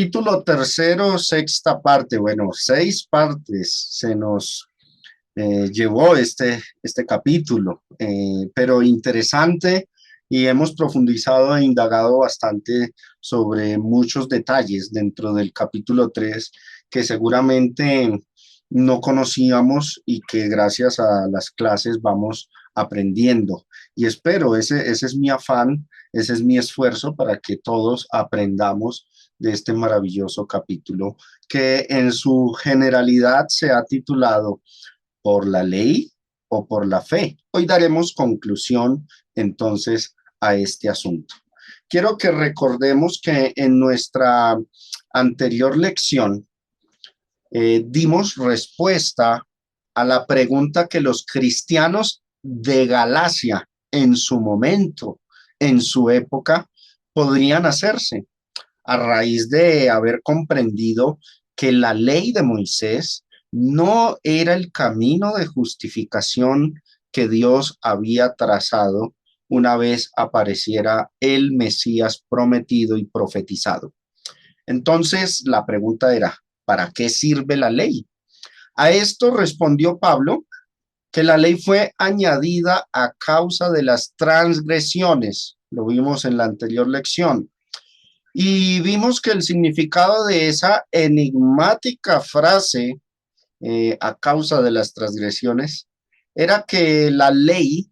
Capítulo tercero, sexta parte, bueno, 6 partes se nos llevó este capítulo, pero interesante y hemos profundizado e indagado bastante sobre muchos detalles dentro del capítulo 3 que seguramente no conocíamos y que gracias a las clases vamos aprendiendo. Y espero, ese es mi afán, ese es mi esfuerzo para que todos aprendamos de este maravilloso capítulo que en su generalidad se ha titulado ¿Por la ley o por la fe? Hoy daremos conclusión entonces a este asunto. Quiero que recordemos que en nuestra anterior lección dimos respuesta a la pregunta que los cristianos de Galacia en su momento, en su época, podrían hacerse a raíz de haber comprendido que la ley de Moisés no era el camino de justificación que Dios había trazado una vez apareciera el Mesías prometido y profetizado. Entonces, la pregunta era, ¿para qué sirve la ley? A esto respondió Pablo que la ley fue añadida a causa de las transgresiones. Lo vimos en la anterior lección. Y vimos que el significado de esa enigmática frase, a causa de las transgresiones, era que la ley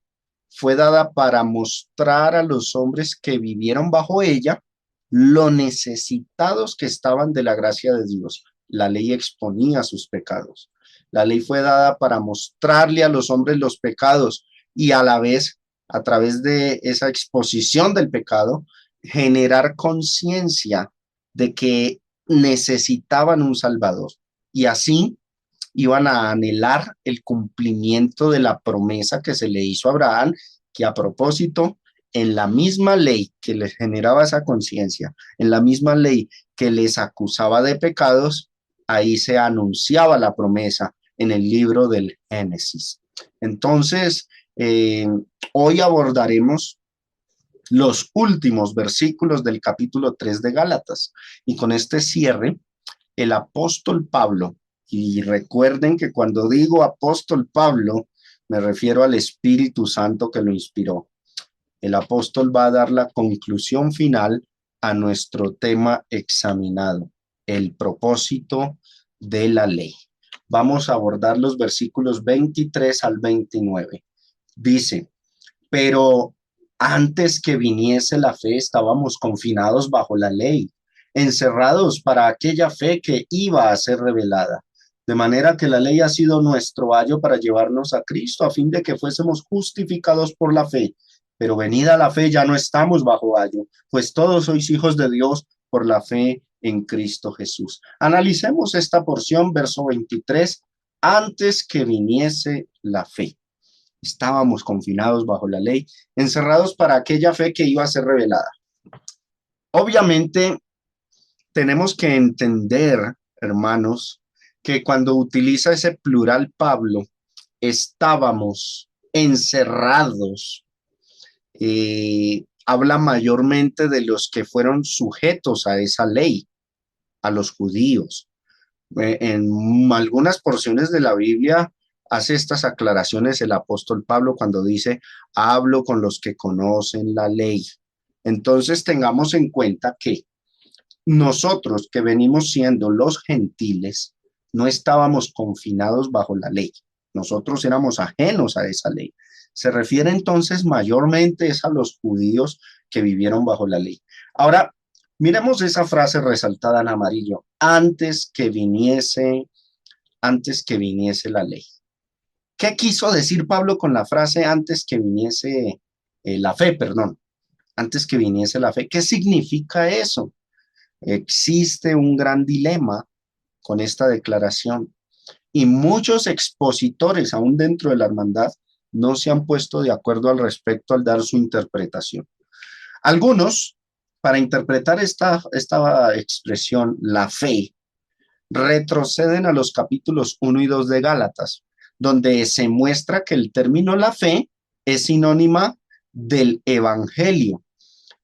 fue dada para mostrar a los hombres que vivieron bajo ella lo necesitados que estaban de la gracia de Dios. La ley exponía sus pecados. La ley fue dada para mostrarle a los hombres los pecados y a la vez, a través de esa exposición del pecado, generar conciencia de que necesitaban un Salvador. Y así iban a anhelar el cumplimiento de la promesa que se le hizo a Abraham, que a propósito, en la misma ley que les generaba esa conciencia, en la misma ley que les acusaba de pecados, ahí se anunciaba la promesa en el libro del Génesis. Entonces, hoy abordaremos los últimos versículos del capítulo 3 de Gálatas. Y con este cierre, el apóstol Pablo, y recuerden que cuando digo apóstol Pablo, me refiero al Espíritu Santo que lo inspiró. El apóstol va a dar la conclusión final a nuestro tema examinado, el propósito de la ley. Vamos a abordar los versículos 23 al 29. Dice, pero antes que viniese la fe estábamos confinados bajo la ley, encerrados para aquella fe que iba a ser revelada. De manera que la ley ha sido nuestro ayo para llevarnos a Cristo, a fin de que fuésemos justificados por la fe. Pero venida la fe ya no estamos bajo ayo, pues todos sois hijos de Dios por la fe en Cristo Jesús. Analicemos esta porción, verso 23, antes que viniese la fe. Estábamos confinados bajo la ley, encerrados para aquella fe que iba a ser revelada. Obviamente, tenemos que entender, hermanos, que cuando utiliza ese plural Pablo, estábamos encerrados, habla mayormente de los que fueron sujetos a esa ley, a los judíos. En algunas porciones de la Biblia hace estas aclaraciones el apóstol Pablo cuando dice, hablo con los que conocen la ley. Entonces tengamos en cuenta que nosotros que venimos siendo los gentiles, no estábamos confinados bajo la ley. Nosotros éramos ajenos a esa ley. Se refiere entonces mayormente es a los judíos que vivieron bajo la ley. Ahora, miremos esa frase resaltada en amarillo, antes que viniese la ley. ¿Qué quiso decir Pablo con la frase antes que viniese la fe, perdón? Antes que viniese la fe. ¿Qué significa eso? Existe un gran dilema con esta declaración y muchos expositores, aún dentro de la hermandad, no se han puesto de acuerdo al respecto al dar su interpretación. Algunos, para interpretar esta expresión, la fe, retroceden a los capítulos 1 y 2 de Gálatas, donde se muestra que el término la fe es sinónima del evangelio.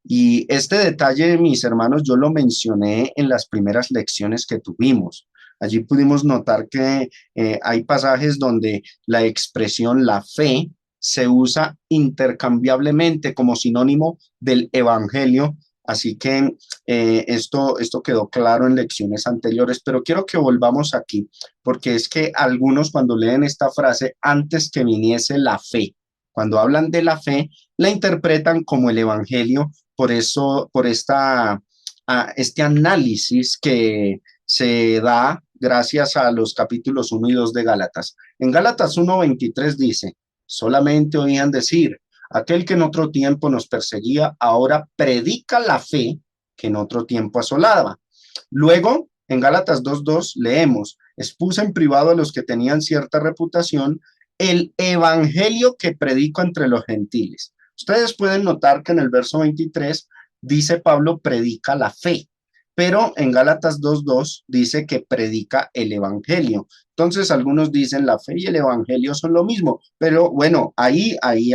Y este detalle, mis hermanos, yo lo mencioné en las primeras lecciones que tuvimos. Allí pudimos notar que hay pasajes donde la expresión la fe se usa intercambiablemente como sinónimo del evangelio. Así que esto quedó claro en lecciones anteriores, pero quiero que volvamos aquí, porque es que algunos cuando leen esta frase, antes que viniese la fe, cuando hablan de la fe, la interpretan como el evangelio, por eso, este análisis que se da gracias a los capítulos 1 y 2 de Gálatas. En Gálatas 1:23 dice, solamente oían decir, aquel que en otro tiempo nos perseguía, ahora predica la fe que en otro tiempo asolaba. Luego, en Gálatas 2:2 leemos, expuse en privado a los que tenían cierta reputación el evangelio que predico entre los gentiles. Ustedes pueden notar que en el verso 23 dice Pablo predica la fe, pero en Gálatas 2:2 dice que predica el evangelio. Entonces algunos dicen la fe y el evangelio son lo mismo, pero bueno, ahí hay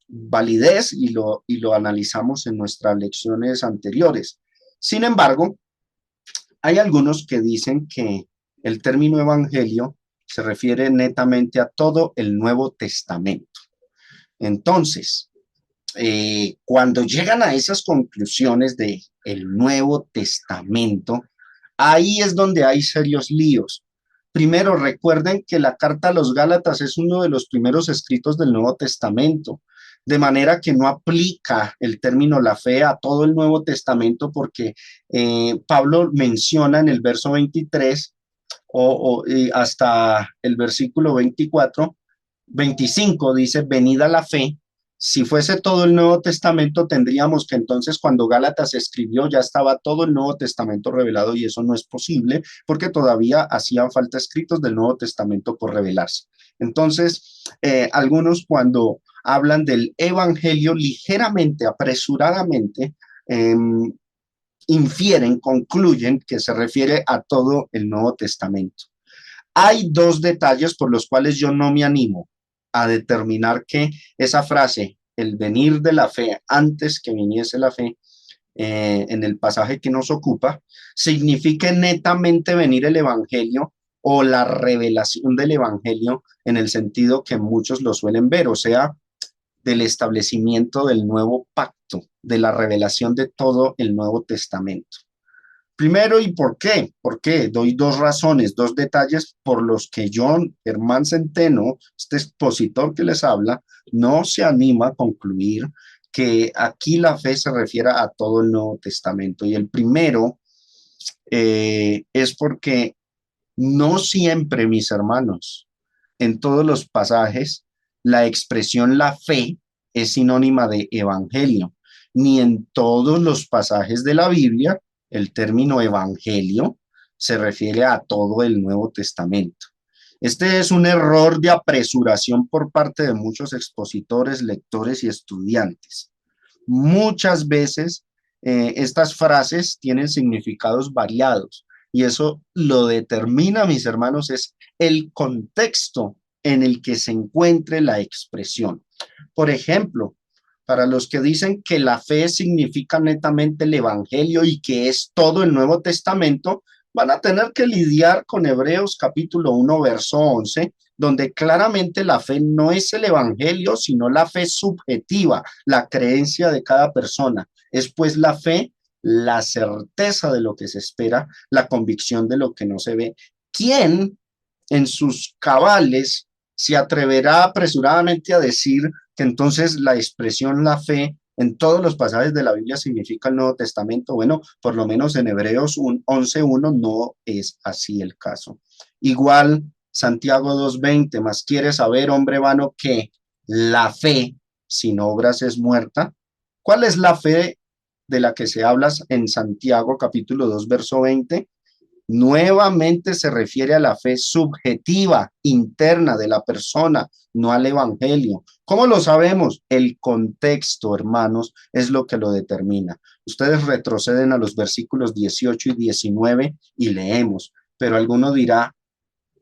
validez y lo analizamos en nuestras lecciones anteriores. Sin embargo, hay algunos que dicen que el término evangelio se refiere netamente a todo el Nuevo Testamento. Entonces, cuando llegan a esas conclusiones de el Nuevo Testamento, ahí es donde hay serios líos. Primero, recuerden que la carta a los Gálatas es uno de los primeros escritos del Nuevo Testamento, de manera que no aplica el término la fe a todo el Nuevo Testamento porque Pablo menciona en el verso 23 hasta el versículo 24, 25 dice, venida la fe. Si fuese todo el Nuevo Testamento, tendríamos que entonces cuando Gálatas escribió ya estaba todo el Nuevo Testamento revelado y eso no es posible porque todavía hacían falta escritos del Nuevo Testamento por revelarse. Entonces, algunos cuando hablan del Evangelio ligeramente, apresuradamente, infieren, concluyen que se refiere a todo el Nuevo Testamento. Hay dos detalles por los cuales yo no me animo a determinar que esa frase, el venir de la fe antes que viniese la fe, en el pasaje que nos ocupa, signifique netamente venir el Evangelio o la revelación del Evangelio en el sentido que muchos lo suelen ver, o sea, del establecimiento del nuevo pacto, de la revelación de todo el Nuevo Testamento. Primero, ¿y por qué? ¿Por qué? Doy dos razones, dos detalles por los que John Germán Centeno, este expositor que les habla, no se anima a concluir que aquí la fe se refiere a todo el Nuevo Testamento. Y el primero es porque no siempre, mis hermanos, en todos los pasajes, la expresión la fe es sinónima de evangelio, ni en todos los pasajes de la Biblia el término evangelio se refiere a todo el Nuevo Testamento. Este es un error de apresuración por parte de muchos expositores, lectores y estudiantes. Muchas veces estas frases tienen significados variados y eso lo determina, mis hermanos, es el contexto en el que se encuentre la expresión. Por ejemplo, para los que dicen que la fe significa netamente el Evangelio y que es todo el Nuevo Testamento, van a tener que lidiar con Hebreos capítulo 1, verso 11, donde claramente la fe no es el Evangelio, sino la fe subjetiva, la creencia de cada persona. Es pues la fe, la certeza de lo que se espera, la convicción de lo que no se ve. ¿Quién en sus cabales se atreverá apresuradamente a decir que entonces la expresión la fe en todos los pasajes de la Biblia significa el Nuevo Testamento? Bueno, por lo menos en Hebreos 11:1 no es así el caso. Igual Santiago 2:20, más quiere saber, hombre vano, que la fe sin obras es muerta. ¿Cuál es la fe de la que se habla en Santiago capítulo 2, verso 20? Nuevamente se refiere a la fe subjetiva, interna de la persona, no al evangelio. ¿Cómo lo sabemos? El contexto, hermanos, es lo que lo determina. Ustedes retroceden a los versículos 18 y 19 y leemos, pero alguno dirá,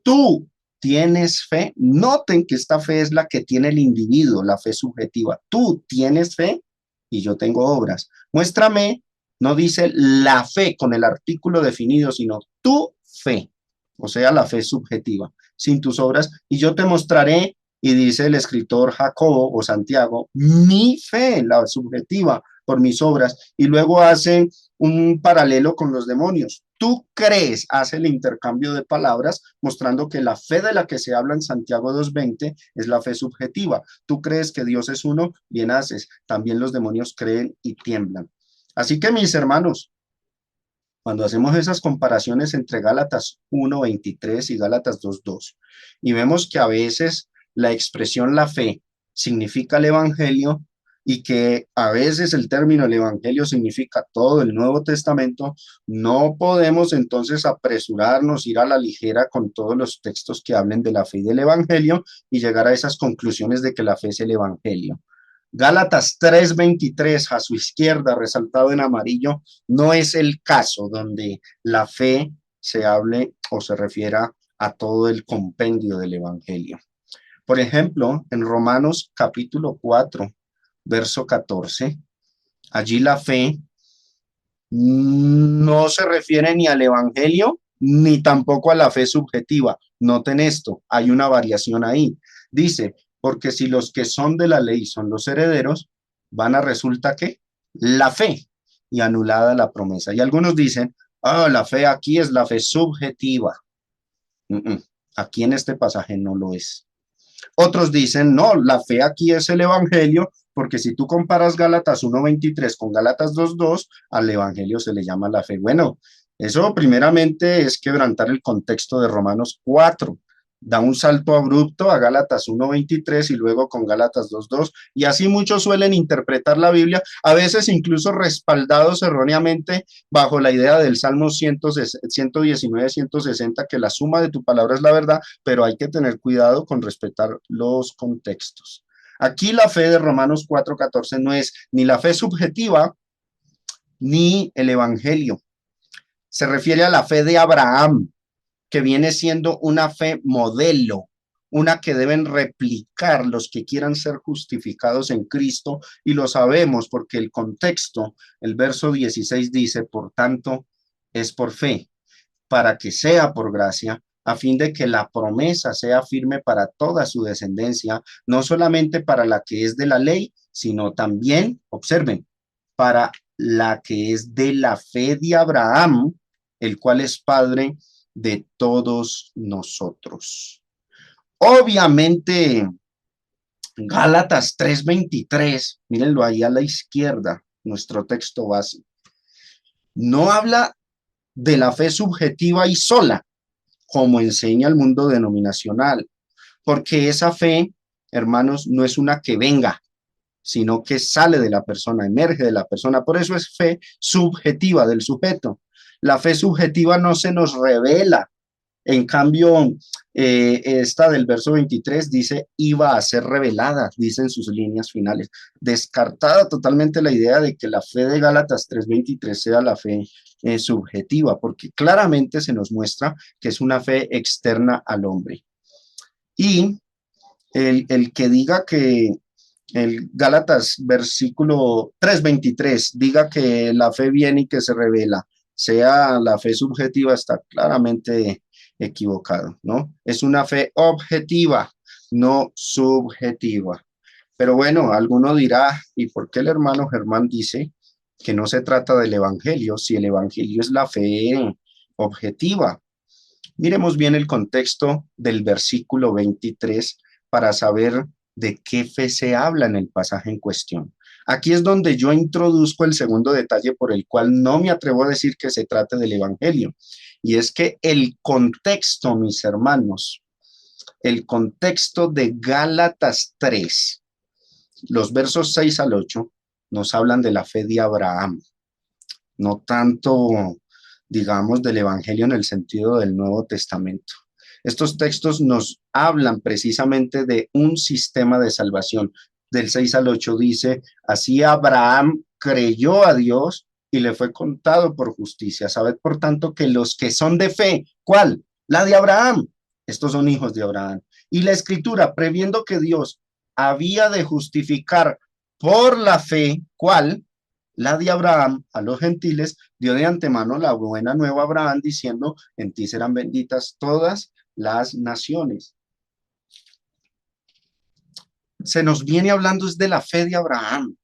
tú tienes fe. Noten que esta fe es la que tiene el individuo, la fe subjetiva. Tú tienes fe. y yo tengo obras. Muéstrame, no dice la fe con el artículo definido, sino tu fe, o sea, la fe subjetiva, sin tus obras, y yo te mostraré, y dice el escritor Jacobo o Santiago, mi fe, la subjetiva, por mis obras, y luego hace un paralelo con los demonios. Tú crees, hace el intercambio de palabras, mostrando que la fe de la que se habla en Santiago 2:20 es la fe subjetiva. Tú crees que Dios es uno, bien haces. También los demonios creen y tiemblan. Así que mis hermanos, cuando hacemos esas comparaciones entre Gálatas 1:23 y Gálatas 2:2, y vemos que a veces la expresión la fe significa el evangelio y que a veces el término el evangelio significa todo el Nuevo Testamento, no podemos entonces apresurarnos, ir a la ligera con todos los textos que hablen de la fe y del evangelio y llegar a esas conclusiones de que la fe es el evangelio. Gálatas 3:23 a su izquierda, resaltado en amarillo, no es el caso donde la fe se hable o se refiera a todo el compendio del Evangelio. Por ejemplo, en Romanos capítulo 4, verso 14, allí la fe no se refiere ni al Evangelio ni tampoco a la fe subjetiva. Noten esto, hay una variación ahí. Dice, porque si los que son de la ley son los herederos, van a resulta que la fe y anulada la promesa. Y algunos dicen, la fe aquí es la fe subjetiva. Aquí en este pasaje no lo es. Otros dicen, no, la fe aquí es el evangelio, porque si tú comparas Gálatas 1:23 con Gálatas 2:2, al evangelio se le llama la fe. Bueno, eso primeramente es quebrantar el contexto de Romanos 4. Da un salto abrupto a Gálatas 1:23 y luego con Gálatas 2:2. Y así muchos suelen interpretar la Biblia, a veces incluso respaldados erróneamente bajo la idea del Salmo 119, 160, que la suma de tu palabra es la verdad, pero hay que tener cuidado con respetar los contextos. Aquí la fe de Romanos 4:14 no es ni la fe subjetiva ni el evangelio. Se refiere a la fe de Abraham, que viene siendo una fe modelo, una que deben replicar los que quieran ser justificados en Cristo, y lo sabemos porque el contexto, el verso 16 dice, por tanto, es por fe, para que sea por gracia, a fin de que la promesa sea firme para toda su descendencia, no solamente para la que es de la ley, sino también, observen, para la que es de la fe de Abraham, el cual es padre de todos nosotros. Obviamente, Gálatas 3:23, mírenlo ahí a la izquierda, nuestro texto base, no habla de la fe subjetiva y sola, como enseña el mundo denominacional, porque esa fe, hermanos, no es una que venga, sino que sale de la persona, emerge de la persona. Por eso es fe subjetiva del sujeto. La fe subjetiva no se nos revela. En cambio, esta del verso 23 dice, iba a ser revelada, dicen sus líneas finales. Descartada totalmente la idea de que la fe de Gálatas 3:23 sea la fe subjetiva, porque claramente se nos muestra que es una fe externa al hombre. Y el que diga que el Gálatas versículo 3:23 diga que la fe viene y que se revela, sea la fe subjetiva, está claramente equivocado, ¿no? Es una fe objetiva, no subjetiva. Pero bueno, alguno dirá, ¿y por qué el hermano Germán dice que no se trata del evangelio si el evangelio es la fe objetiva? Miremos bien el contexto del versículo 23 para saber de qué fe se habla en el pasaje en cuestión. Aquí es donde yo introduzco el segundo detalle por el cual no me atrevo a decir que se trate del evangelio. Y es que el contexto, mis hermanos, el contexto de Gálatas 3, los versos 6 al 8, nos hablan de la fe de Abraham, no tanto, digamos, del evangelio en el sentido del Nuevo Testamento. Estos textos nos hablan precisamente de un sistema de salvación. Del 6 al 8 dice, así Abraham creyó a Dios y le fue contado por justicia. Sabed, por tanto, que los que son de fe, ¿cuál? La de Abraham. Estos son hijos de Abraham. Y la Escritura, previendo que Dios había de justificar por la fe, ¿cuál? La de Abraham a los gentiles, dio de antemano la buena nueva a Abraham, diciendo, en ti serán benditas todas las naciones. Se nos viene hablando es de la fe de Abraham.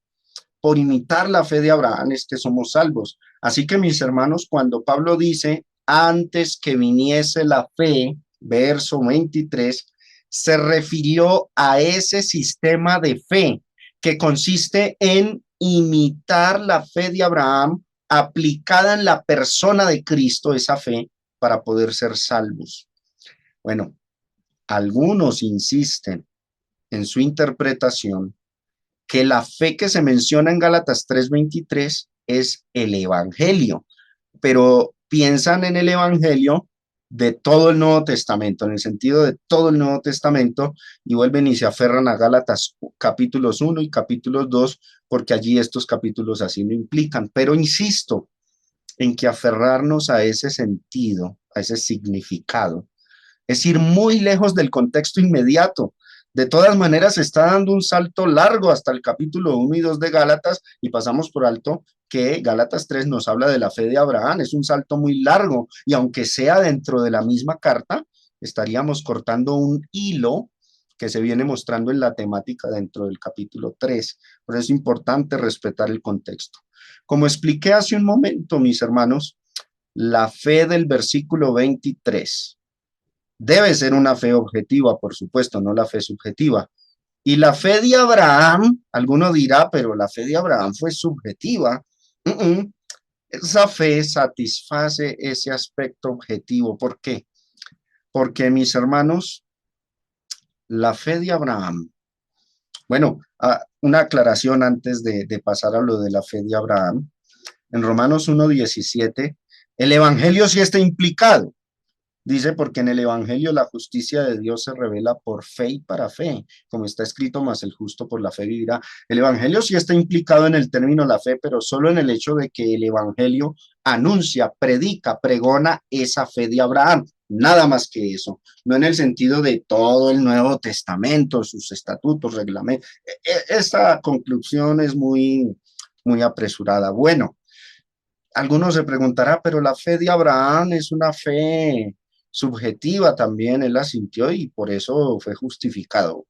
Por imitar la fe de Abraham es que somos salvos. Así que mis hermanos, cuando Pablo dice, antes que viniese la fe, verso 23, se refirió a ese sistema de fe que consiste en imitar la fe de Abraham aplicada en la persona de Cristo, esa fe, para poder ser salvos. Bueno, algunos insisten en su interpretación que la fe que se menciona en Gálatas 3:23 es el Evangelio, pero piensan en el Evangelio de todo el Nuevo Testamento, en el sentido de todo el Nuevo Testamento, y vuelven y se aferran a Gálatas capítulos 1 y capítulos 2, porque allí estos capítulos así lo implican. Pero insisto en que aferrarnos a ese sentido, a ese significado, es ir muy lejos del contexto inmediato. De todas maneras, se está dando un salto largo hasta el capítulo 1 y 2 de Gálatas y pasamos por alto que Gálatas 3 nos habla de la fe de Abraham. Es un salto muy largo y aunque sea dentro de la misma carta, estaríamos cortando un hilo que se viene mostrando en la temática dentro del capítulo 3. Por eso es importante respetar el contexto. Como expliqué hace un momento, mis hermanos, la fe del versículo 23 debe ser una fe objetiva, por supuesto, no la fe subjetiva. Y la fe de Abraham, alguno dirá, pero la fe de Abraham fue subjetiva. Esa fe satisface ese aspecto objetivo. ¿Por qué? Porque, mis hermanos, la fe de Abraham, bueno, una aclaración antes de pasar a lo de la fe de Abraham. En Romanos 1:17, el Evangelio sí está implicado. Dice, porque en el Evangelio la justicia de Dios se revela por fe y para fe, como está escrito, más el justo por la fe vivirá. El Evangelio sí está implicado en el término la fe, pero solo en el hecho de que el Evangelio anuncia, predica, pregona esa fe de Abraham. Nada más que eso, no en el sentido de todo el Nuevo Testamento, sus estatutos, reglamentos. Esta conclusión es muy apresurada. Bueno, algunos se preguntará, pero la fe de Abraham es una fe subjetiva también, él la sintió y por eso fue justificado.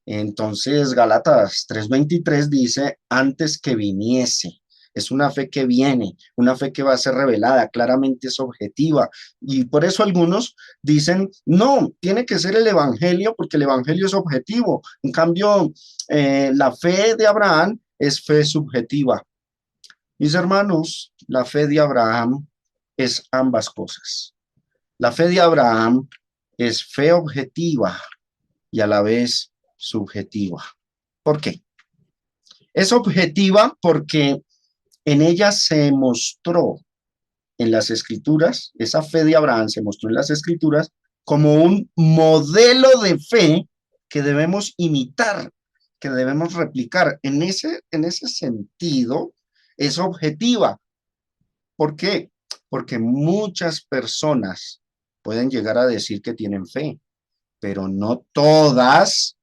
Entonces, Gálatas 3:23 dice, antes que viniese. Es una fe que viene, una fe que va a ser revelada, claramente es objetiva. Y por eso algunos dicen, no, tiene que ser el Evangelio porque el Evangelio es objetivo. En cambio, la fe de Abraham es fe subjetiva. Mis hermanos, la fe de Abraham es ambas cosas. La fe de Abraham es fe objetiva y a la vez subjetiva. ¿Por qué? Es objetiva porque en ella se mostró en las escrituras, esa fe de Abraham se mostró en las escrituras como un modelo de fe que debemos imitar, que debemos replicar. En ese sentido, es objetiva. ¿Por qué? Porque muchas personas pueden llegar a decir que tienen fe, pero no todas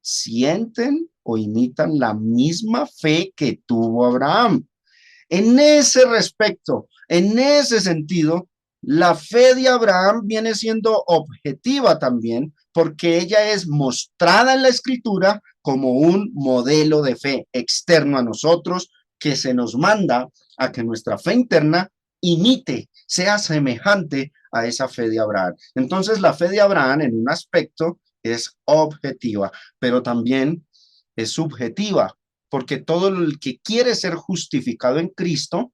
sienten o imitan la misma fe que tuvo Abraham. En ese respecto, en ese sentido, la fe de Abraham viene siendo objetiva también, porque ella es mostrada en la escritura como un modelo de fe externo a nosotros que se nos manda a que nuestra fe interna imite, sea semejante a esa fe de Abraham. Entonces, la fe de Abraham en un aspecto es objetiva, pero también es subjetiva, porque todo el que quiere ser justificado en Cristo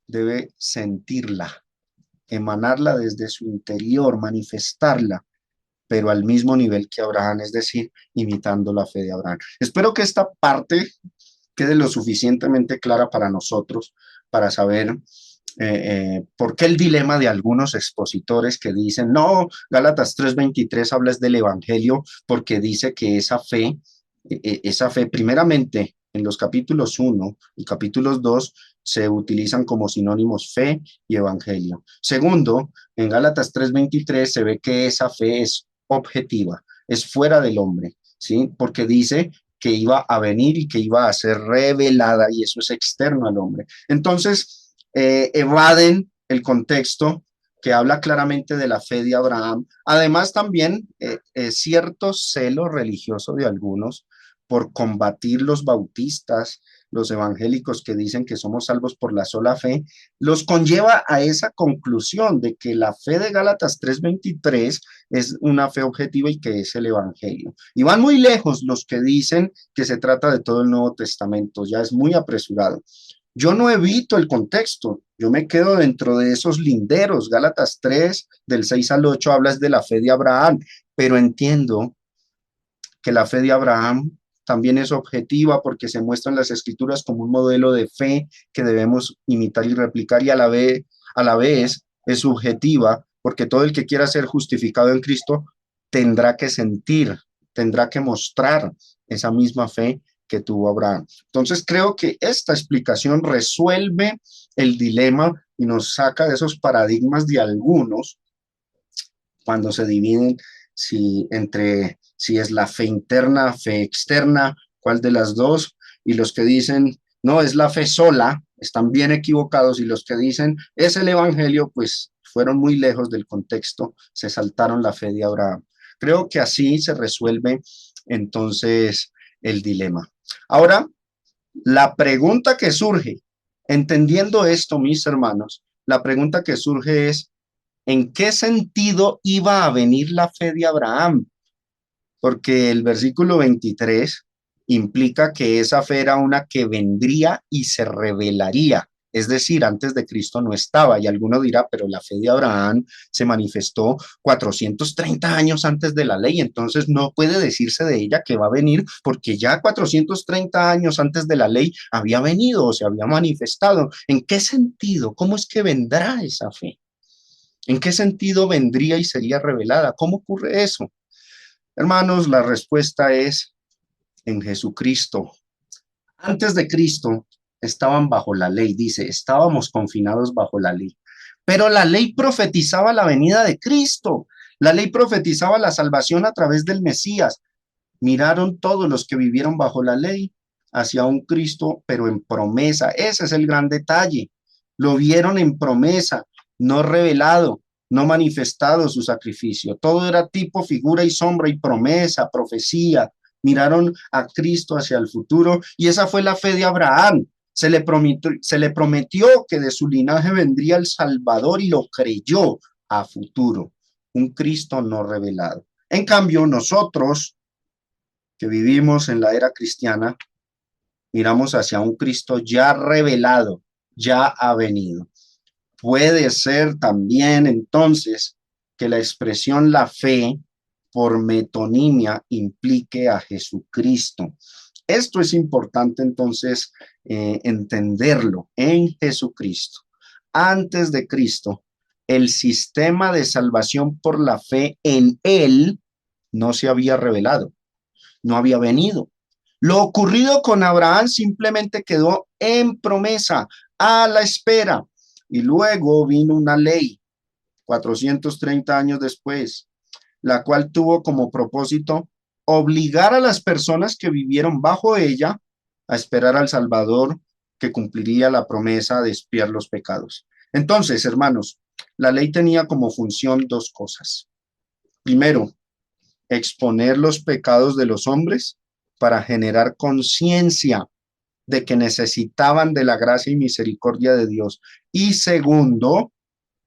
debe sentirla, emanarla desde su interior, manifestarla, pero al mismo nivel que Abraham, es decir, imitando la fe de Abraham. Espero que esta parte quede lo suficientemente clara para nosotros, para saber por qué el dilema de algunos expositores que dicen, no, Gálatas 3:23 habla del Evangelio porque dice que esa fe primeramente en los capítulos 1 y capítulos 2 se utilizan como sinónimos fe y evangelio. Segundo, en Gálatas 3:23 se ve que esa fe es objetiva, es fuera del hombre, ¿sí? Porque dice que iba a venir y que iba a ser revelada, y eso es externo al hombre. Entonces, evaden el contexto que habla claramente de la fe de Abraham. Además, también cierto celo religioso de algunos por combatir los bautistas, los evangélicos que dicen que somos salvos por la sola fe, los conlleva a esa conclusión de que la fe de Gálatas 3:23 es una fe objetiva y que es el evangelio. Y van muy lejos los que dicen que se trata de todo el Nuevo Testamento, ya es muy apresurado. Yo no evito el contexto, yo me quedo dentro de esos linderos. Gálatas 3, del 6 al 8, hablas de la fe de Abraham, pero entiendo que la fe de Abraham también es objetiva porque se muestra en las escrituras como un modelo de fe que debemos imitar y replicar, y a la vez es subjetiva porque todo el que quiera ser justificado en Cristo tendrá que sentir, tendrá que mostrar esa misma fe que tuvo Abraham. Entonces creo que esta explicación resuelve el dilema y nos saca de esos paradigmas de algunos cuando se dividen si es la fe interna, fe externa, cuál de las dos, y los que dicen, no, es la fe sola, están bien equivocados, y los que dicen, es el evangelio, pues fueron muy lejos del contexto, se saltaron la fe de Abraham. Creo que así se resuelve entonces el dilema. Ahora, la pregunta que surge, entendiendo esto, mis hermanos, la pregunta que surge es, ¿en qué sentido iba a venir la fe de Abraham? Porque el versículo 23 implica que esa fe era una que vendría y se revelaría. Es decir, antes de Cristo no estaba, y alguno dirá, pero la fe de Abraham se manifestó 430 años antes de la ley, entonces no puede decirse de ella que va a venir, porque ya 430 años antes de la ley había venido o se había manifestado. ¿En qué sentido? ¿Cómo es que vendrá esa fe? ¿En qué sentido vendría y sería revelada? ¿Cómo ocurre eso? Hermanos, la respuesta es en Jesucristo. Antes de Cristo estaban bajo la ley, dice, estábamos confinados bajo la ley. Pero la ley profetizaba la venida de Cristo. La ley profetizaba la salvación a través del Mesías. Miraron todos los que vivieron bajo la ley hacia un Cristo, pero en promesa. Ese es el gran detalle. Lo vieron en promesa, no revelado, no manifestado su sacrificio. Todo era tipo, figura y sombra y promesa, profecía. Miraron a Cristo hacia el futuro, y esa fue la fe de Abraham. Se le prometió que de su linaje vendría el Salvador, y lo creyó a futuro. Un Cristo no revelado. En cambio, nosotros que vivimos en la era cristiana, miramos hacia un Cristo ya revelado, ya ha venido. Puede ser también entonces que la expresión la fe por metonimia implique a Jesucristo. Esto es importante entonces entenderlo en Jesucristo. Antes de Cristo, el sistema de salvación por la fe en Él no se había revelado, no había venido. Lo ocurrido con Abraham simplemente quedó en promesa, a la espera. Y luego vino una ley, 430 años después, la cual tuvo como propósito obligar a las personas que vivieron bajo ella a esperar al Salvador que cumpliría la promesa de expiar los pecados. Entonces, hermanos, la ley tenía como función dos cosas. Primero, exponer los pecados de los hombres para generar conciencia de que necesitaban de la gracia y misericordia de Dios. Y segundo,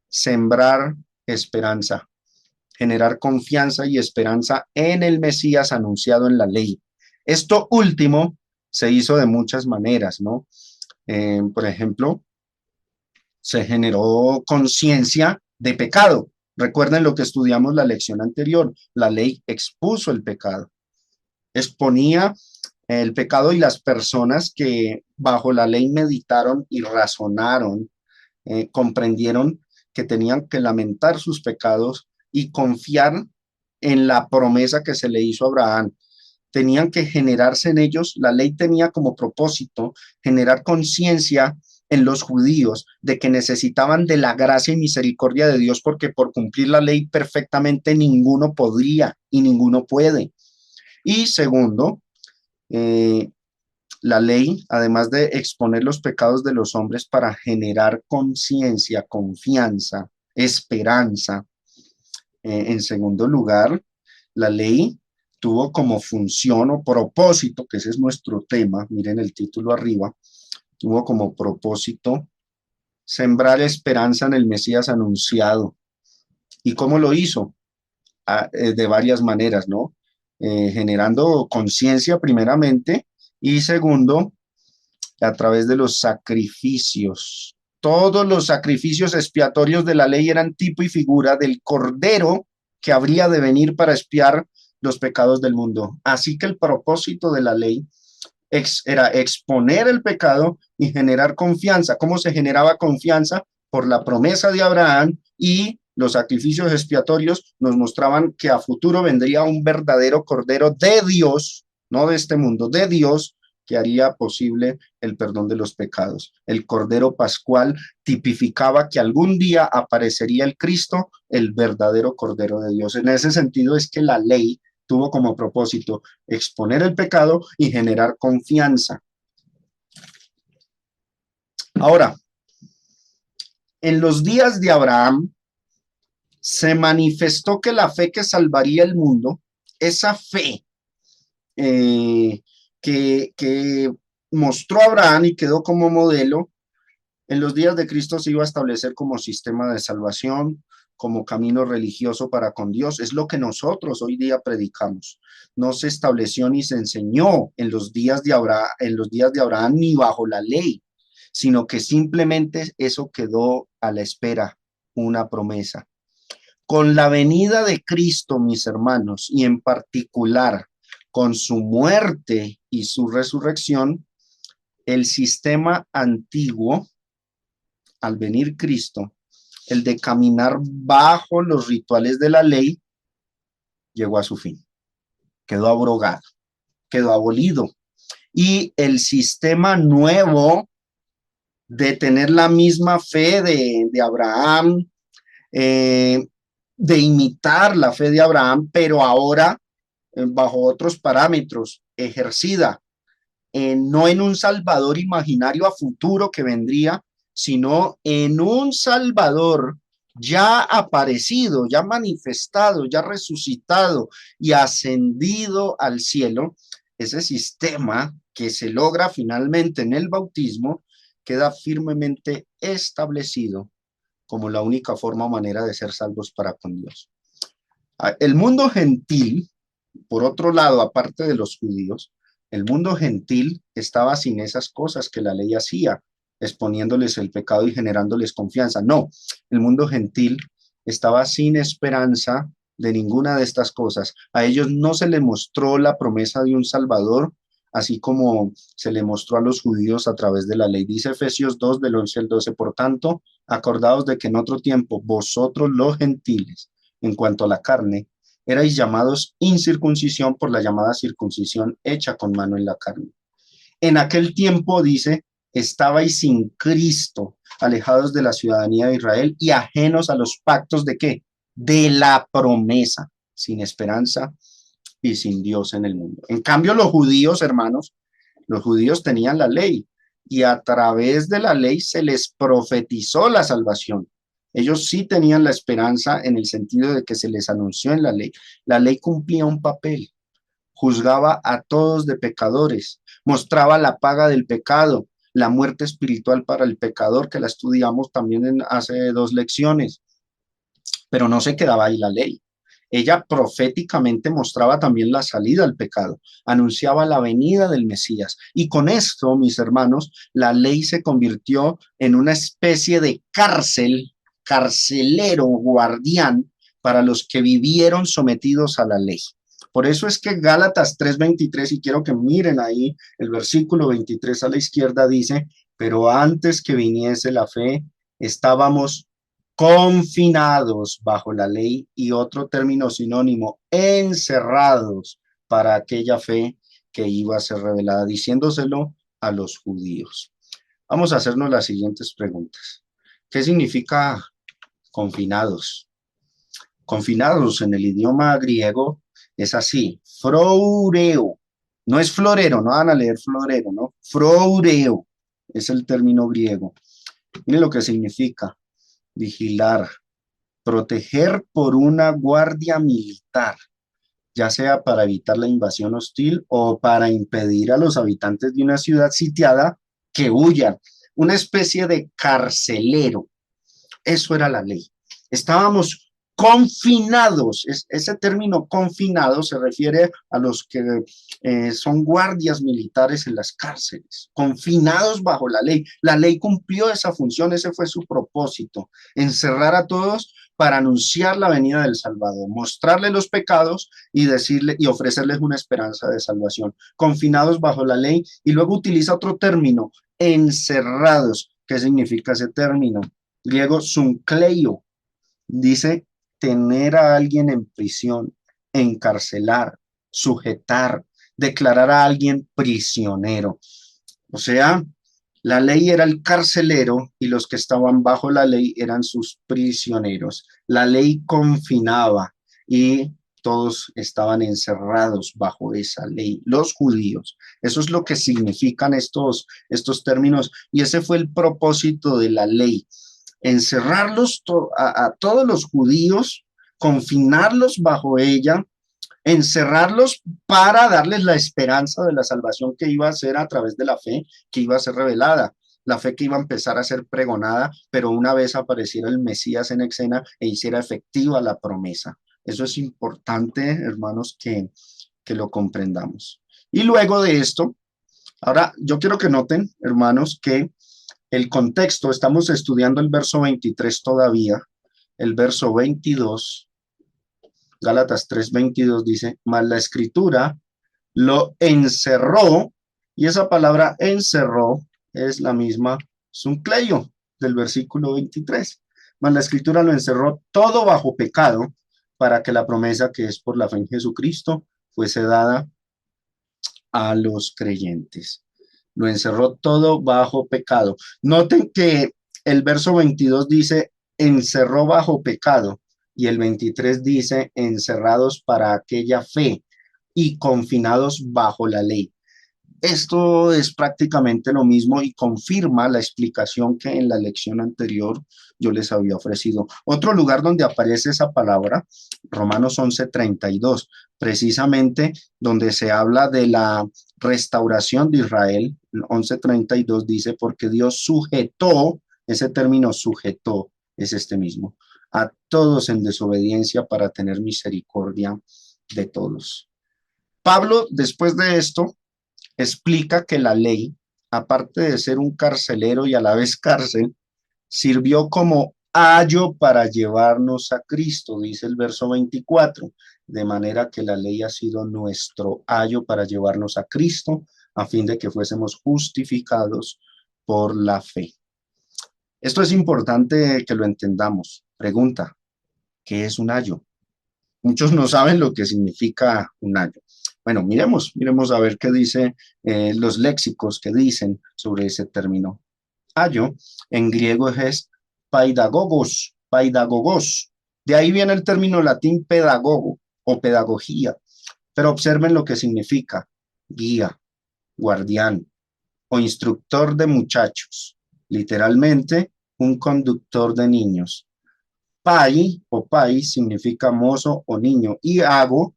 sembrar esperanza, generar confianza y esperanza en el Mesías anunciado en la ley. Esto último se hizo de muchas maneras, ¿no? Por ejemplo, se generó conciencia de pecado. Recuerden lo que estudiamos la lección anterior. La ley expuso el pecado, exponía el pecado, y las personas que bajo la ley meditaron y razonaron, comprendieron que tenían que lamentar sus pecados y confiar en la promesa que se le hizo a Abraham. Tenían que generarse en ellos, la ley tenía como propósito generar conciencia en los judíos de que necesitaban de la gracia y misericordia de Dios, porque por cumplir la ley perfectamente ninguno podría y ninguno puede. Y segundo, Eh, la ley, además de exponer los pecados de los hombres para generar conciencia, confianza, esperanza, en segundo lugar, la ley tuvo como función o propósito, que ese es nuestro tema, miren el título arriba, tuvo como propósito sembrar esperanza en el Mesías anunciado. ¿Y cómo lo hizo? De varias maneras, ¿no? Generando conciencia primeramente y segundo, a través de los sacrificios. Todos los sacrificios expiatorios de la ley eran tipo y figura del cordero que habría de venir para expiar los pecados del mundo. Así que el propósito de la ley era exponer el pecado y generar confianza. ¿Cómo se generaba confianza? Por la promesa de Abraham, y los sacrificios expiatorios nos mostraban que a futuro vendría un verdadero cordero de Dios, no de este mundo, de Dios, que haría posible el perdón de los pecados. El cordero pascual tipificaba que algún día aparecería el Cristo, el verdadero cordero de Dios. En ese sentido es que la ley tuvo como propósito exponer el pecado y generar confianza. Ahora, en los días de Abraham se manifestó que la fe que salvaría el mundo, esa fe eh, que mostró Abraham y quedó como modelo, en los días de Cristo se iba a establecer como sistema de salvación, como camino religioso para con Dios. Es lo que nosotros hoy día predicamos. No se estableció ni se enseñó en los días de Abraham ni bajo la ley, sino que simplemente eso quedó a la espera, una promesa. Con la venida de Cristo, mis hermanos, y en particular con su muerte y su resurrección, el sistema antiguo, al venir Cristo, el de caminar bajo los rituales de la ley, llegó a su fin, quedó abrogado, quedó abolido. Y el sistema nuevo de tener la misma fe de Abraham, eh, de imitar la fe de Abraham, pero ahora bajo otros parámetros, ejercida no en un Salvador imaginario a futuro que vendría, sino en un Salvador ya aparecido, ya manifestado, ya resucitado y ascendido al cielo. Ese sistema que se logra finalmente en el bautismo queda firmemente establecido como la única forma o manera de ser salvos para con Dios. El mundo gentil, por otro lado, aparte de los judíos, el mundo gentil estaba sin esas cosas que la ley hacía, exponiéndoles el pecado y generándoles confianza. No, el mundo gentil estaba sin esperanza de ninguna de estas cosas. A ellos no se les mostró la promesa de un Salvador, así como se le mostró a los judíos a través de la ley. Dice Efesios 2, del 11 al 12, por tanto, acordaos de que en otro tiempo vosotros los gentiles, en cuanto a la carne, erais llamados incircuncisión por la llamada circuncisión hecha con mano en la carne. En aquel tiempo, dice, estabais sin Cristo, alejados de la ciudadanía de Israel y ajenos a los pactos de qué? De la promesa, sin esperanza y sin Dios en el mundo. En cambio, los judíos, hermanos, los judíos tenían la ley y a través de la ley se les profetizó la salvación. Ellos sí tenían la esperanza en el sentido de que se les anunció en la ley. La ley cumplía un papel, juzgaba a todos de pecadores, mostraba la paga del pecado, la muerte espiritual para el pecador, que la estudiamos también hace 2 lecciones, pero no se quedaba ahí la ley. Ella proféticamente mostraba también la salida al pecado, anunciaba la venida del Mesías. Y con esto, mis hermanos, la ley se convirtió en una especie de cárcel, carcelero, guardián para los que vivieron sometidos a la ley. Por eso es que Gálatas 3:23, y quiero que miren ahí el versículo 23 a la izquierda, dice, pero antes que viniese la fe, estábamos confinados bajo la ley, y otro término sinónimo, encerrados para aquella fe que iba a ser revelada, diciéndoselo a los judíos. Vamos a hacernos las siguientes preguntas. ¿Qué significa confinados? Confinados en el idioma griego es así, phroureo, No es florero, no van a leer florero, ¿no? Froureo es el término griego. Miren lo que significa: vigilar, proteger por una guardia militar, ya sea para evitar la invasión hostil o para impedir a los habitantes de una ciudad sitiada que huyan. Una especie de carcelero. Eso era la ley. Estábamos confinados. Ese término confinado se refiere a los que son guardias militares en las cárceles, confinados bajo la ley. La ley cumplió esa función, ese fue su propósito: encerrar a todos para anunciar la venida del Salvador, mostrarle los pecados y decirle y ofrecerles una esperanza de salvación. Confinados bajo la ley. Y luego utiliza otro término: encerrados. ¿Qué significa ese término? Griego suncleio, dice tener a alguien en prisión, encarcelar, sujetar, declarar a alguien prisionero. O sea, la ley era el carcelero y los que estaban bajo la ley eran sus prisioneros. La ley confinaba y todos estaban encerrados bajo esa ley, los judíos. Eso es lo que significan estos términos, y ese fue el propósito de la ley: encerrarlos a todos los judíos, confinarlos bajo ella, encerrarlos para darles la esperanza de la salvación que iba a ser a través de la fe, que iba a ser revelada, la fe que iba a empezar a ser pregonada, pero una vez apareciera el Mesías en escena e hiciera efectiva la promesa. Eso es importante, hermanos, que lo comprendamos. Y luego de esto, ahora yo quiero que noten, hermanos, que el contexto, estamos estudiando el verso 23 todavía, el verso 22, Gálatas 3:22 dice: mas la escritura lo encerró, y esa palabra encerró es la misma suncleio del versículo 23. Mas la escritura lo encerró todo bajo pecado, para que la promesa que es por la fe en Jesucristo fuese dada a los creyentes. Lo encerró todo bajo pecado. Noten que el verso 22 dice encerró bajo pecado, y el 23 dice encerrados para aquella fe y confinados bajo la ley. Esto es prácticamente lo mismo y confirma la explicación que en la lección anterior yo les había ofrecido. Otro lugar donde aparece esa palabra, Romanos 11:32, precisamente donde se habla de la restauración de Israel. 11:32 dice: porque Dios sujetó, ese término sujetó es este mismo, a todos en desobediencia para tener misericordia de todos. Pablo, después de esto, explica que la ley, aparte de ser un carcelero y a la vez cárcel, sirvió como ayo para llevarnos a Cristo, dice el verso 24, de manera que la ley ha sido nuestro ayo para llevarnos a Cristo, a fin de que fuésemos justificados por la fe. Esto es importante que lo entendamos. Pregunta: ¿qué es un ayo? Muchos no saben lo que significa un ayo. Bueno, miremos a ver qué dice los léxicos que dicen sobre ese término. Ayo en griego es paidagogos, paidagogos. De ahí viene el término latín pedagogo o pedagogía. Pero observen lo que significa: guía, guardián o instructor de muchachos. Literalmente, un conductor de niños. Pai o pai significa mozo o niño, y ago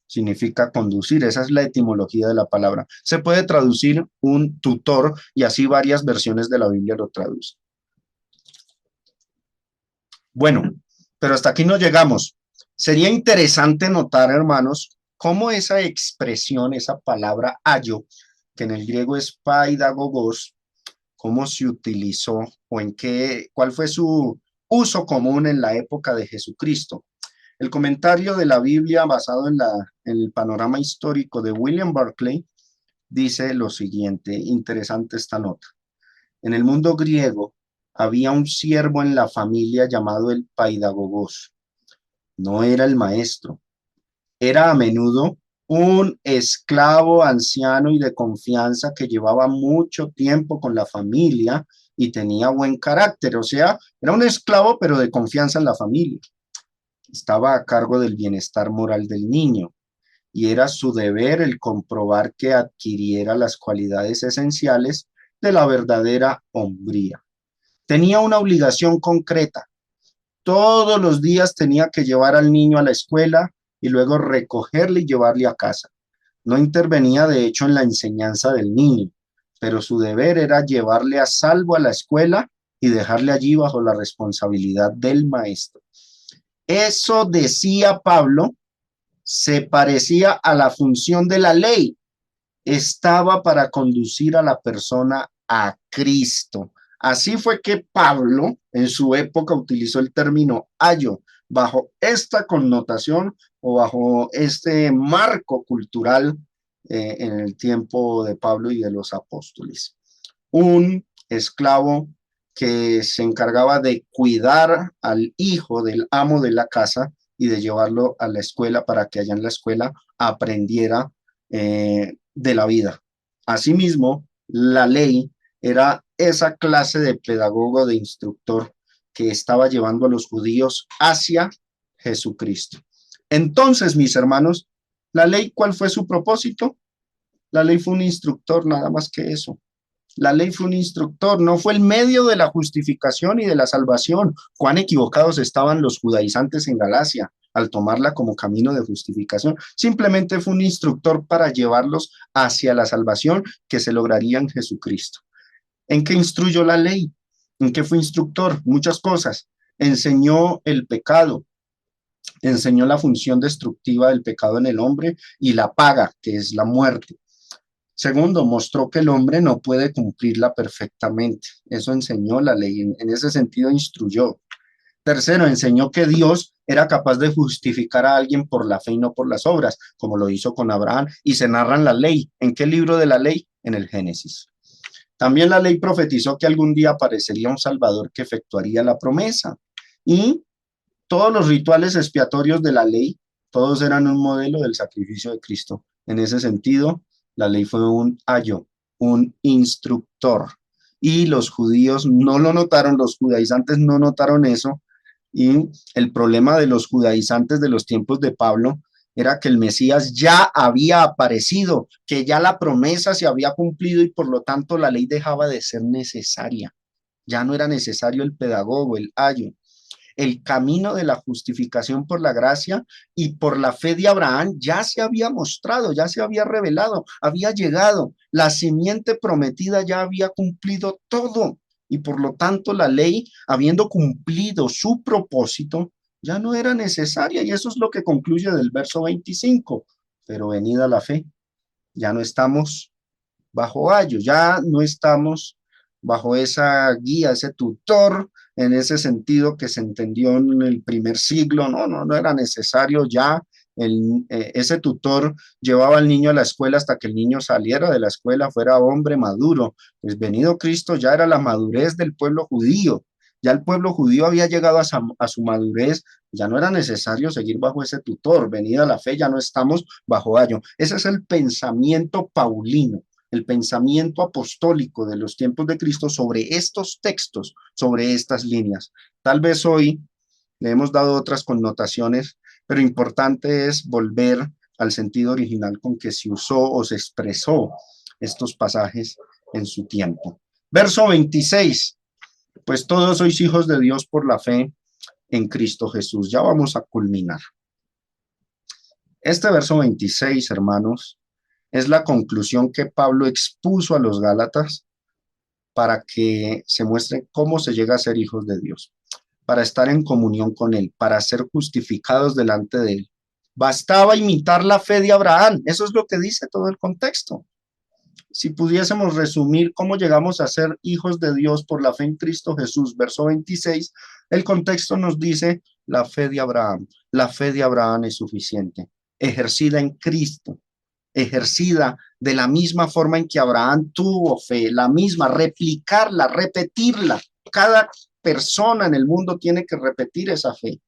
significa conducir. Esa es la etimología de la palabra. Se puede traducir un tutor, y así varias versiones de la Biblia lo traducen. Bueno, pero hasta aquí no llegamos. Sería interesante notar, hermanos, cómo esa expresión, esa palabra ayo, que en el griego es paidagogos, cómo se utilizó o cuál fue su uso común en la época de Jesucristo. El comentario de la Biblia basado en el panorama histórico de William Barclay dice lo siguiente: interesante esta nota. En el mundo griego había un siervo en la familia llamado el paidagogos. No era el maestro, era a menudo un esclavo anciano y de confianza que llevaba mucho tiempo con la familia y tenía buen carácter. O sea, era un esclavo pero de confianza en la familia. Estaba a cargo del bienestar moral del niño, y era su deber el comprobar que adquiriera las cualidades esenciales de la verdadera hombría. Tenía una obligación concreta. Todos los días tenía que llevar al niño a la escuela y luego recogerle y llevarle a casa. No intervenía de hecho en la enseñanza del niño, pero su deber era llevarle a salvo a la escuela y dejarle allí bajo la responsabilidad del maestro. Eso, decía Pablo, se parecía a la función de la ley. Estaba para conducir a la persona a Cristo. Así fue que Pablo en su época utilizó el término ayo bajo esta connotación o bajo este marco cultural en el tiempo de Pablo y de los apóstoles. Un esclavo que se encargaba de cuidar al hijo del amo de la casa y de llevarlo a la escuela para que allá en la escuela aprendiera de la vida. Asimismo, la ley era esa clase de pedagogo, de instructor que estaba llevando a los judíos hacia Jesucristo. Entonces, mis hermanos, la ley, ¿cuál fue su propósito? La ley fue un instructor, nada más que eso. La ley fue un instructor, no fue el medio de la justificación y de la salvación. Cuán equivocados estaban los judaizantes en Galacia al tomarla como camino de justificación. Simplemente fue un instructor para llevarlos hacia la salvación que se lograría en Jesucristo. ¿En qué instruyó la ley? ¿En qué fue instructor? Muchas cosas. Enseñó el pecado, enseñó la función destructiva del pecado en el hombre y la paga, que es la muerte. Segundo, mostró que el hombre no puede cumplirla perfectamente. Eso enseñó la ley, en ese sentido instruyó. Tercero, enseñó que Dios era capaz de justificar a alguien por la fe y no por las obras, como lo hizo con Abraham, y se narra en la ley. ¿En qué libro de la ley? En el Génesis. También la ley profetizó que algún día aparecería un Salvador que efectuaría la promesa. Y todos los rituales expiatorios de la ley, todos eran un modelo del sacrificio de Cristo. En ese sentido, la ley fue un ayo, un instructor. Y los judíos no lo notaron, los judaizantes no notaron eso. Y el problema de los judaizantes de los tiempos de Pablo era que el Mesías ya había aparecido, que ya la promesa se había cumplido y por lo tanto la ley dejaba de ser necesaria. Ya no era necesario el pedagogo, el ayo. El camino de la justificación por la gracia y por la fe de Abraham ya se había mostrado, ya se había revelado, había llegado. La simiente prometida ya había cumplido todo y por lo tanto la ley, habiendo cumplido su propósito, ya no era necesaria y eso es lo que concluye del verso 25. Pero venida la fe, ya no estamos bajo ayo, ya no estamos bajo esa guía, ese tutor, en ese sentido que se entendió en el primer siglo. No era necesario ya. Ese tutor llevaba al niño a la escuela hasta que el niño saliera de la escuela, fuera hombre maduro. Pues venido Cristo ya era la madurez del pueblo judío. Ya el pueblo judío había llegado a su madurez, ya no era necesario seguir bajo ese tutor. Venida la fe, ya no estamos bajo ayo. Ese es el pensamiento paulino, el pensamiento apostólico de los tiempos de Cristo sobre estos textos, sobre estas líneas. Tal vez hoy le hemos dado otras connotaciones, pero importante es volver al sentido original con que se usó o se expresó estos pasajes en su tiempo. Verso 26, pues todos sois hijos de Dios por la fe en Cristo Jesús. Ya vamos a culminar. Este verso 26, hermanos, es la conclusión que Pablo expuso a los Gálatas para que se muestre cómo se llega a ser hijos de Dios, para estar en comunión con Él, para ser justificados delante de Él. Bastaba imitar la fe de Abraham. Eso es lo que dice todo el contexto. Si pudiésemos resumir cómo llegamos a ser hijos de Dios por la fe en Cristo Jesús, verso 26, el contexto nos dice la fe de Abraham. La fe de Abraham es suficiente, ejercida en Cristo, ejercida de la misma forma en que Abraham tuvo fe, la misma, replicarla, repetirla. Cada persona en el mundo tiene que repetir esa fe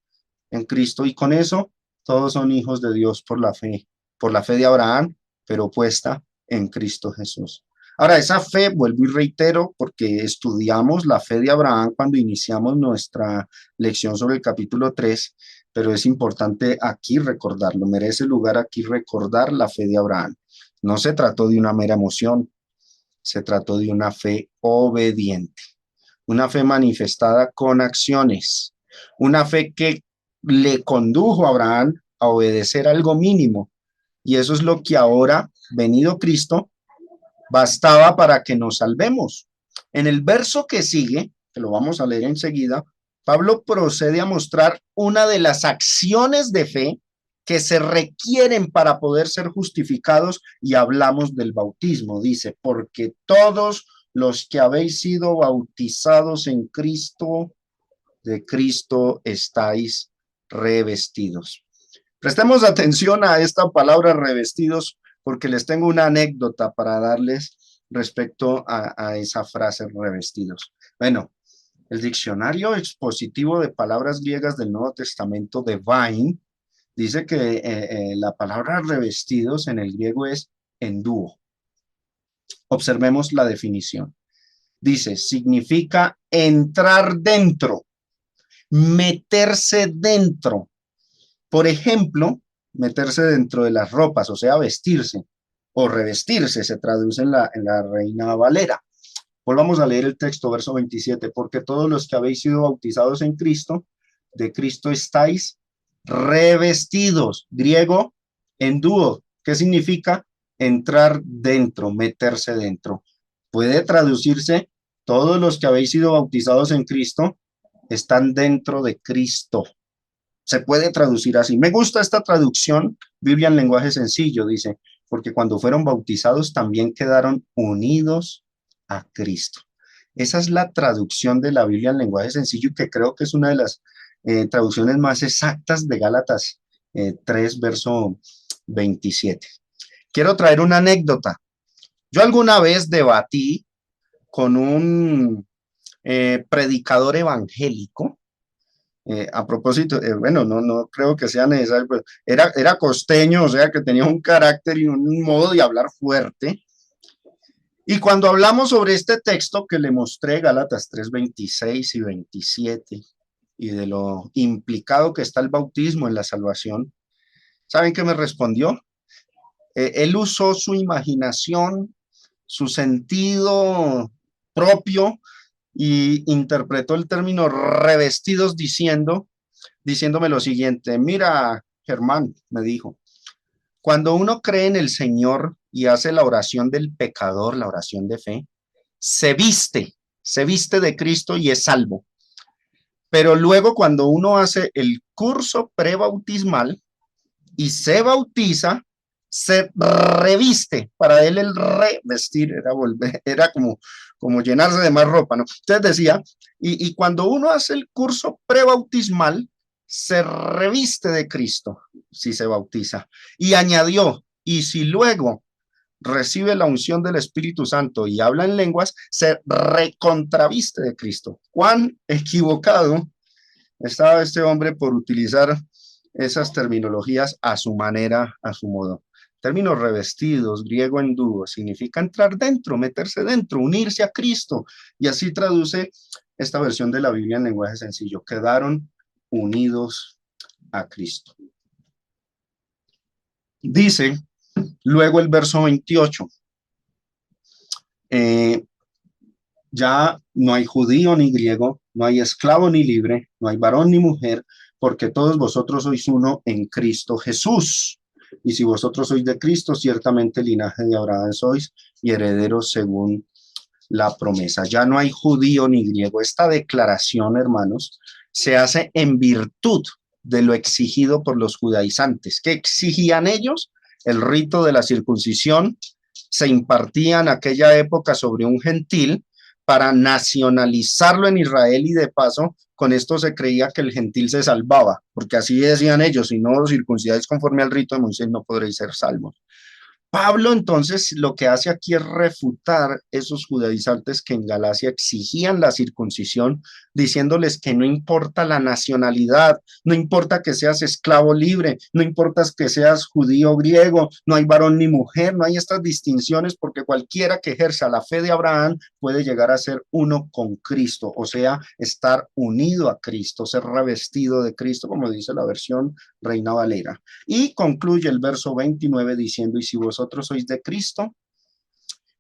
en Cristo y con eso todos son hijos de Dios por la fe de Abraham, pero puesta en Cristo Jesús. Ahora, esa fe, vuelvo y reitero, porque estudiamos la fe de Abraham cuando iniciamos nuestra lección sobre el capítulo 3, pero es importante aquí recordarlo, merece lugar aquí recordar la fe de Abraham. No se trató de una mera emoción, se trató de una fe obediente, una fe manifestada con acciones, una fe que le condujo a Abraham a obedecer algo mínimo. Y eso es lo que ahora, venido Cristo, bastaba para que nos salvemos. En el verso que sigue, que lo vamos a leer enseguida, Pablo procede a mostrar una de las acciones de fe que se requieren para poder ser justificados y hablamos del bautismo. Dice, porque todos los que habéis sido bautizados en Cristo, de Cristo estáis revestidos. Prestemos atención a esta palabra revestidos porque les tengo una anécdota para darles respecto a esa frase revestidos. Bueno, el diccionario expositivo de palabras griegas del Nuevo Testamento de Vine dice que la palabra revestidos en el griego es enduo. Observemos la definición. Dice, significa entrar dentro, meterse dentro. Por ejemplo, meterse dentro de las ropas, o sea, vestirse o revestirse, se traduce en la Reina Valera. Volvamos a leer el texto, verso 27, porque todos los que habéis sido bautizados en Cristo, de Cristo estáis revestidos. Griego, enduo, ¿qué significa? Entrar dentro, meterse dentro. Puede traducirse, todos los que habéis sido bautizados en Cristo están dentro de Cristo. Se puede traducir así. Me gusta esta traducción, Biblia en lenguaje sencillo, dice, porque cuando fueron bautizados también quedaron unidos a Cristo. Esa es la traducción de la Biblia en lenguaje sencillo, que creo que es una de las traducciones más exactas de Gálatas 3, verso 27. Quiero traer una anécdota. Yo alguna vez debatí con un predicador evangélico. A propósito, bueno, no creo que sea necesario, pero era costeño, o sea que tenía un carácter y un modo de hablar fuerte. Y cuando hablamos sobre este texto que le mostré, Gálatas 3, 26 y 27, y de lo implicado que está el bautismo en la salvación, ¿saben qué me respondió? Él usó su imaginación, su sentido propio y interpretó el término revestidos diciéndome lo siguiente, mira, Germán, me dijo, cuando uno cree en el Señor y hace la oración del pecador, la oración de fe, se viste de Cristo y es salvo. Pero luego cuando uno hace el curso prebautismal y se bautiza, se reviste. Para él el revestir era volver, era como llenarse de más ropa, ¿no? Entonces decía, y cuando uno hace el curso prebautismal, se reviste de Cristo si se bautiza. Y añadió, y si luego recibe la unción del Espíritu Santo y habla en lenguas, se recontraviste de Cristo. ¿Cuán equivocado estaba este hombre por utilizar esas terminologías a su manera, a su modo? Términos revestidos, griego enduo, significa entrar dentro, meterse dentro, unirse a Cristo. Y así traduce esta versión de la Biblia en lenguaje sencillo. Quedaron unidos a Cristo. Dice luego el verso 28. Ya no hay judío ni griego, no hay esclavo ni libre, no hay varón ni mujer, porque todos vosotros sois uno en Cristo Jesús. Y si vosotros sois de Cristo, ciertamente linaje de Abraham sois y herederos según la promesa. Ya no hay judío ni griego. Esta declaración, hermanos, se hace en virtud de lo exigido por los judaizantes. ¿Qué exigían ellos? El rito de la circuncisión se impartía en aquella época sobre un gentil para nacionalizarlo en Israel y de paso con esto se creía que el gentil se salvaba, porque así decían ellos, si no os circuncidáis conforme al rito de Moisés no podréis ser salvos. Pablo entonces lo que hace aquí es refutar esos judaizantes que en Galacia exigían la circuncisión, diciéndoles que no importa la nacionalidad, no importa que seas esclavo libre, no importa que seas judío o griego, no hay varón ni mujer, no hay estas distinciones porque cualquiera que ejerza la fe de Abraham puede llegar a ser uno con Cristo, o sea, estar unido a Cristo, ser revestido de Cristo, como dice la versión Reina Valera. Y concluye el verso 29 diciendo, y si vosotros sois de Cristo,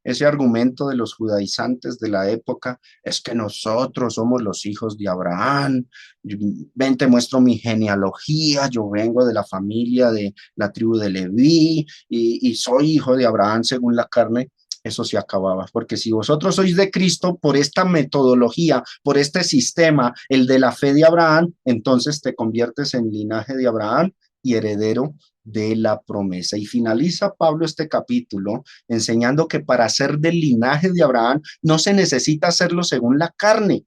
ese argumento de los judaizantes de la época es que nosotros somos los hijos de Abraham. Ven, te muestro mi genealogía. Yo vengo de la familia de la tribu de Leví y soy hijo de Abraham según la carne. Eso se acababa, porque si vosotros sois de Cristo por esta metodología, por este sistema, el de la fe de Abraham, entonces te conviertes en linaje de Abraham y heredero de la promesa. Y finaliza Pablo este capítulo enseñando que para ser del linaje de Abraham no se necesita hacerlo según la carne.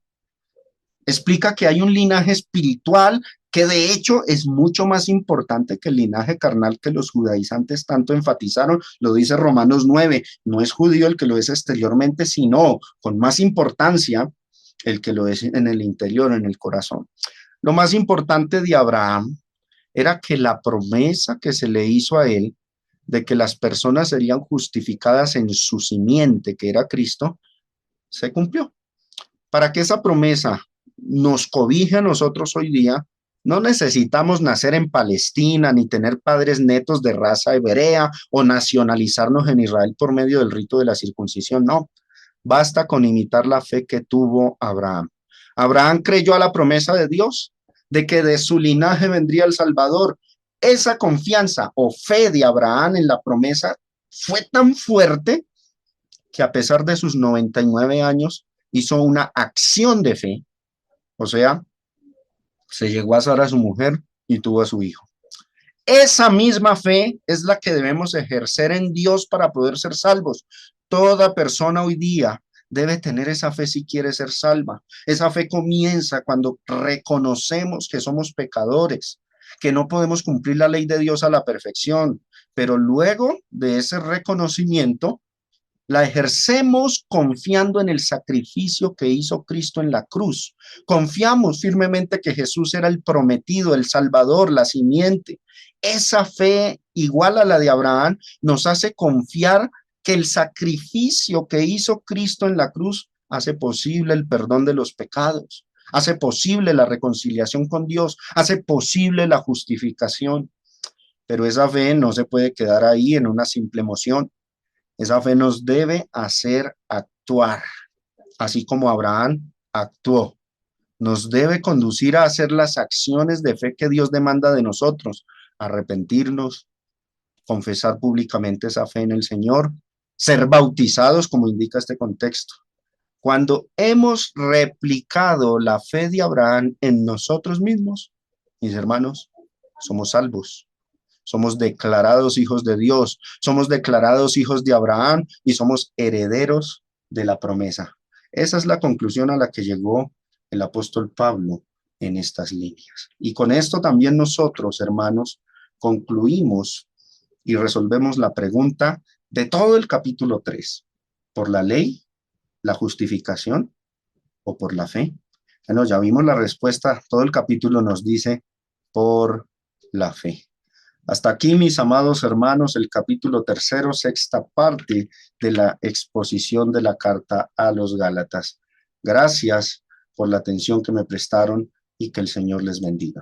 Explica que hay un linaje espiritual que de hecho es mucho más importante que el linaje carnal que los judaizantes tanto enfatizaron. Lo dice Romanos 9, no es judío el que lo es exteriormente, sino con más importancia el que lo es en el interior, en el corazón. Lo más importante de Abraham era que la promesa que se le hizo a él de que las personas serían justificadas en su simiente, que era Cristo, se cumplió. Para que esa promesa nos cobije a nosotros hoy día, no necesitamos nacer en Palestina, ni tener padres netos de raza hebrea o nacionalizarnos en Israel por medio del rito de la circuncisión, no. Basta con imitar la fe que tuvo Abraham. Abraham creyó a la promesa de Dios de que de su linaje vendría el Salvador. Esa confianza o fe de Abraham en la promesa fue tan fuerte que a pesar de sus 99 años hizo una acción de fe, o sea, se llegó a casar a su mujer y tuvo a su hijo. Esa misma fe es la que debemos ejercer en Dios para poder ser salvos. Toda persona hoy día debe tener esa fe si quiere ser salva. Esa fe comienza cuando reconocemos que somos pecadores, que no podemos cumplir la ley de Dios a la perfección, pero luego de ese reconocimiento, la ejercemos confiando en el sacrificio que hizo Cristo en la cruz. Confiamos firmemente que Jesús era el prometido, el Salvador, la simiente. Esa fe, igual a la de Abraham, nos hace confiar que el sacrificio que hizo Cristo en la cruz hace posible el perdón de los pecados, hace posible la reconciliación con Dios, hace posible la justificación. Pero esa fe no se puede quedar ahí en una simple emoción. Esa fe nos debe hacer actuar, así como Abraham actuó. Nos debe conducir a hacer las acciones de fe que Dios demanda de nosotros, arrepentirnos, confesar públicamente esa fe en el Señor, ser bautizados, como indica este contexto. Cuando hemos replicado la fe de Abraham en nosotros mismos, mis hermanos, somos salvos. Somos declarados hijos de Dios, somos declarados hijos de Abraham y somos herederos de la promesa. Esa es la conclusión a la que llegó el apóstol Pablo en estas líneas. Y con esto también nosotros, hermanos, concluimos y resolvemos la pregunta de todo el capítulo 3. ¿Por la ley, la justificación o por la fe? Bueno, ya vimos la respuesta. Todo el capítulo nos dice por la fe. Hasta aquí, mis amados hermanos, el capítulo 3, sexta parte de la exposición de la carta a los Gálatas. Gracias por la atención que me prestaron y que el Señor les bendiga.